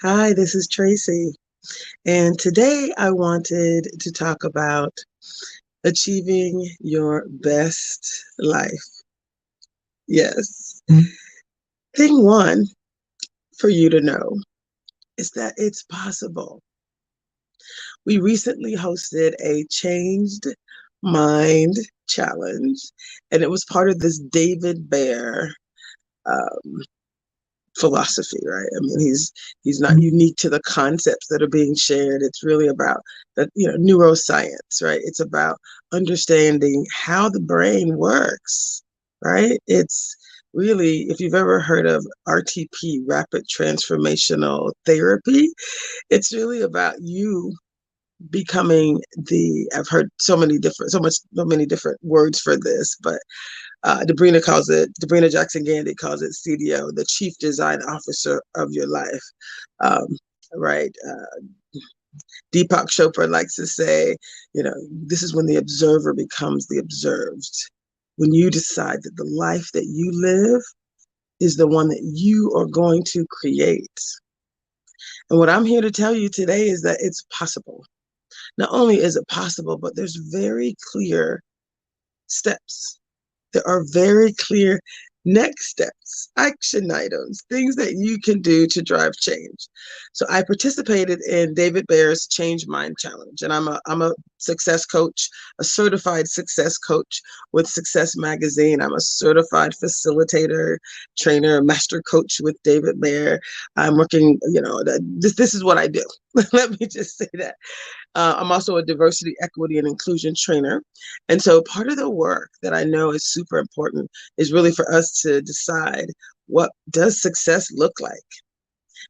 Hi, this is Tracy, and today I wanted to talk about achieving your best life. Yes. Thing one for you to know is that it's possible. We recently hosted a Changed Mind challenge, and it was part of this David Bear um, philosophy, right? I mean, he's not unique to the concepts that are being shared. It's really about the neuroscience, right? It's about understanding how the brain works, right? It's really, if you've ever heard of RTP, rapid transformational therapy, it's really about you becoming I've heard so many different words for this, but Debrina Jackson Gandy calls it CDO, the Chief Design Officer of your life. Um, right. Deepak Chopra likes to say, this is when the observer becomes the observed. When you decide that the life that you live is the one that you are going to create. And what I'm here to tell you today is that it's possible. Not only is it possible, but there's very clear steps. There are very clear next steps, action items, things that you can do to drive change. So I participated in David Bear's Change Mind Challenge, and I'm a success coach, a certified success coach with Success Magazine. I'm a certified facilitator, trainer, master coach with David Bear. I'm working, this is what I do. Let me just say that. I'm also a diversity, equity, and inclusion trainer. And so part of the work that I know is super important is really for us to decide, what does success look like,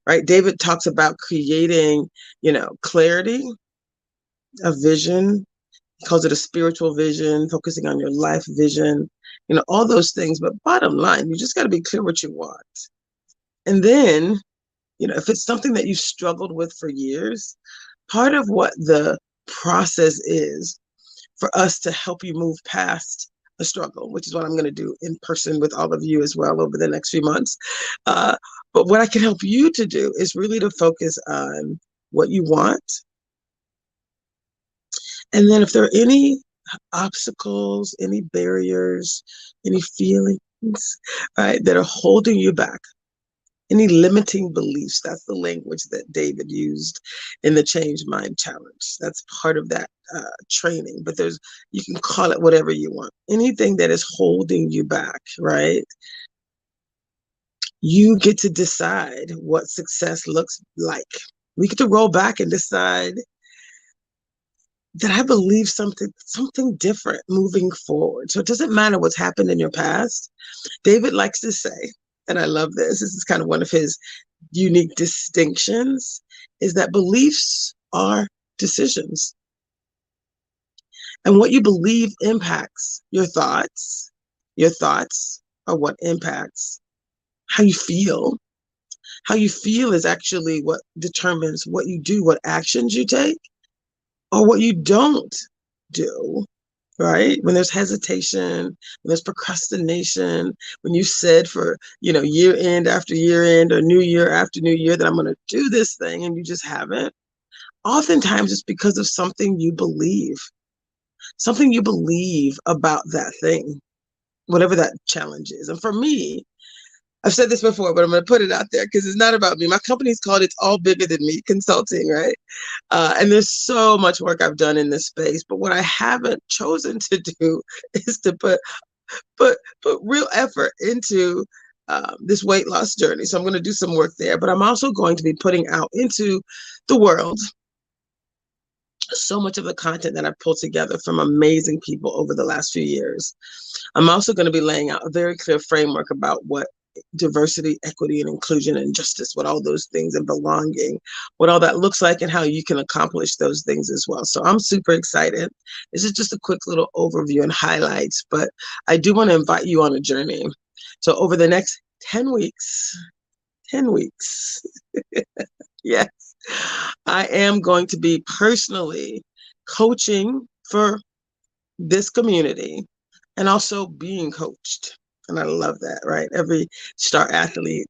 right? David talks about creating, clarity, a vision. He calls it a spiritual vision, focusing on your life vision, all those things. But bottom line, you just got to be clear what you want. And then, if it's something that you've struggled with for years, part of what the process is for us to help you move past a struggle, which is what I'm going to do in person with all of you as well over the next few months. Uh, but what I can help you to do is really to focus on what you want. And then if there are any obstacles, any barriers, any feelings, right, that are holding you back, any limiting beliefs, that's the language that David used in the Change Mind Challenge. That's part of that training. But you can call it whatever you want. Anything that is holding you back, right? You get to decide what success looks like. We get to roll back and decide that I believe something different moving forward. So it doesn't matter what's happened in your past. David likes to say, and I love this, this is kind of one of his unique distinctions, is that beliefs are decisions. And what you believe impacts your thoughts. Your thoughts are what impacts how you feel. How you feel is actually what determines what you do, what actions you take, or what you don't do, right? When there's hesitation, when there's procrastination, when you said for, year end after year end or new year after new year that I'm going to do this thing and you just haven't, oftentimes it's because of something you believe about that thing, whatever that challenge is. And for me, I've said this before, but I'm going to put it out there because it's not about me. My company's called It's All Bigger Than Me Consulting, right? And there's so much work I've done in this space. But what I haven't chosen to do is to put real effort into this weight loss journey. So I'm going to do some work there. But I'm also going to be putting out into the world so much of the content that I've pulled together from amazing people over the last few years. I'm also going to be laying out a very clear framework about what diversity, equity, and inclusion and justice, what all those things, and belonging, what all that looks like and how you can accomplish those things as well. So I'm super excited. This is just a quick little overview and highlights, but I do want to invite you on a journey. So over the next 10 weeks, yes, I am going to be personally coaching for this community and also being coached. And I love that, right? Every star athlete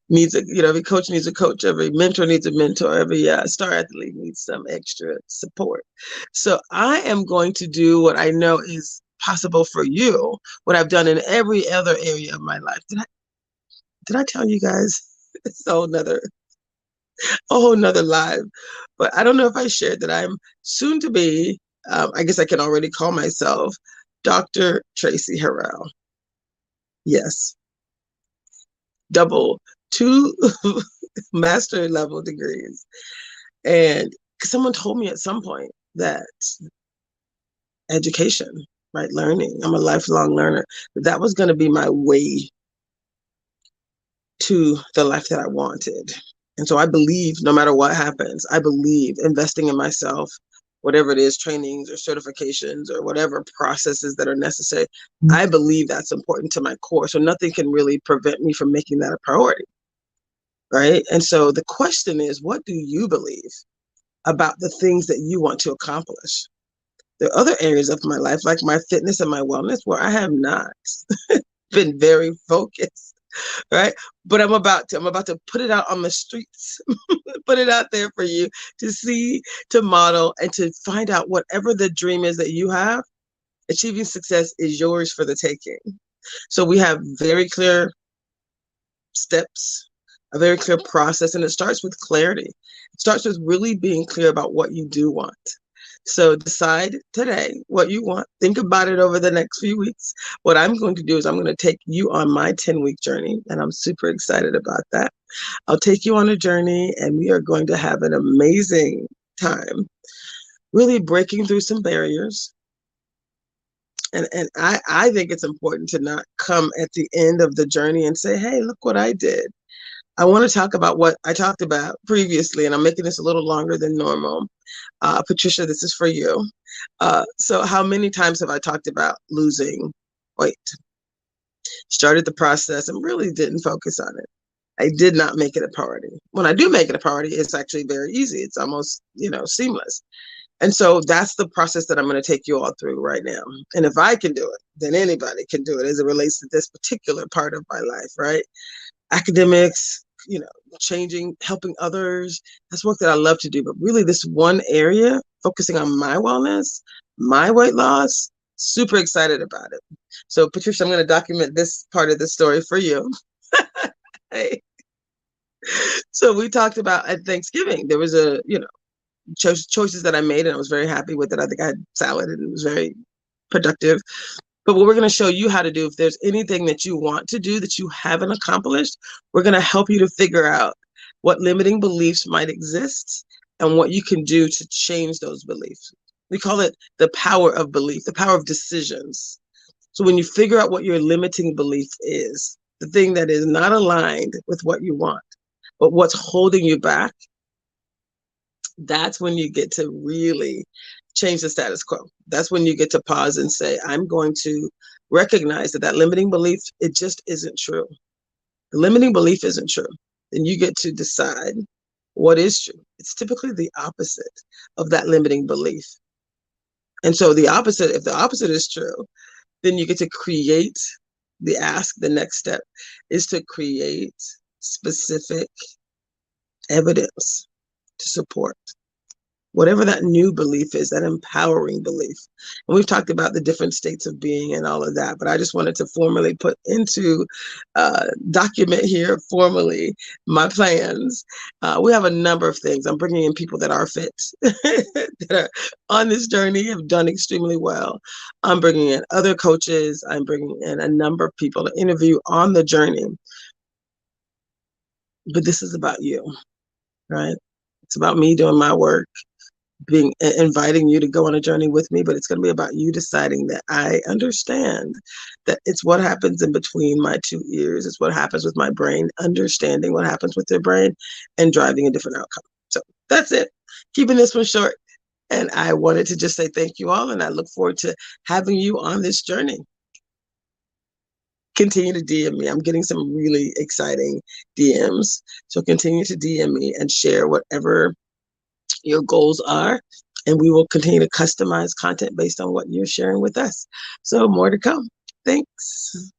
needs a, every coach needs a coach, every mentor needs a mentor, every star athlete needs some extra support. So I am going to do what I know is possible for you, what I've done in every other area of my life. Did I tell you guys? It's a whole nother live. But I don't know if I shared that I'm soon to be, I guess I can already call myself Dr. Tracy Harrell. Yes, double, two master level degrees. And someone told me at some point that education, right, learning, I'm a lifelong learner, that was going to be my way to the life that I wanted. And so I believe no matter what happens, I believe investing in myself, whatever it is, trainings or certifications or whatever processes that are necessary, I believe that's important to my core. So nothing can really prevent me from making that a priority. Right. And so the question is, what do you believe about the things that you want to accomplish? There are other areas of my life, like my fitness and my wellness, where I have not been very focused. Right. But I'm about to put it out on the streets, put it out there for you to see, to model, and to find out whatever the dream is that you have, achieving success is yours for the taking. So we have very clear steps, a very clear process, and it starts with clarity. It starts with really being clear about what you do want. So decide today what you want. Think about it over the next few weeks. What I'm going to do is I'm going to take you on my 10-week journey, and I'm super excited about that. I'll take you on a journey, and we are going to have an amazing time, really breaking through some barriers. And I think it's important to not come at the end of the journey and say, hey, look what I did. I want to talk about what I talked about previously, and I'm making this a little longer than normal. Patricia, this is for you. So how many times have I talked about losing weight? Started the process and really didn't focus on it. I did not make it a priority. When I do make it a priority, it's actually very easy. It's almost, seamless. And so that's the process that I'm going to take you all through right now. And if I can do it, then anybody can do it as it relates to this particular part of my life, right? Academics, changing, helping others. That's work that I love to do. But really this one area, focusing on my wellness, my weight loss, super excited about it. So Patricia, I'm going to document this part of the story for you. Hey. So we talked about at Thanksgiving, there was choices that I made, and I was very happy with it. I think I had salad and it was very productive. But what we're going to show you how to do, if there's anything that you want to do that you haven't accomplished, we're going to help you to figure out what limiting beliefs might exist and what you can do to change those beliefs. We call it the power of belief, the power of decisions. So when you figure out what your limiting belief is, the thing that is not aligned with what you want, but what's holding you back, that's when you get to really change the status quo. That's when you get to pause and say, I'm going to recognize that limiting belief, it just isn't true. The limiting belief isn't true. Then you get to decide what is true. It's typically the opposite of that limiting belief. And so if the opposite is true, then you get to create the next step is to create specific evidence to support whatever that new belief is, that empowering belief. And we've talked about the different states of being and all of that, but I just wanted to formally put into document here formally my plans. We have a number of things. I'm bringing in people that are fit, that are on this journey, have done extremely well. I'm bringing in other coaches. I'm bringing in a number of people to interview on the journey. But this is about you, right? It's about me doing my work, inviting you to go on a journey with me, but it's going to be about you deciding that I understand that it's what happens in between my two ears. It's what happens with my brain, understanding what happens with your brain and driving a different outcome. So that's it. Keeping this one short. And I wanted to just say thank you all. And I look forward to having you on this journey. Continue to DM me. I'm getting some really exciting DMs. So continue to DM me and share whatever your goals are, and we will continue to customize content based on what you're sharing with us. So more to come. Thanks.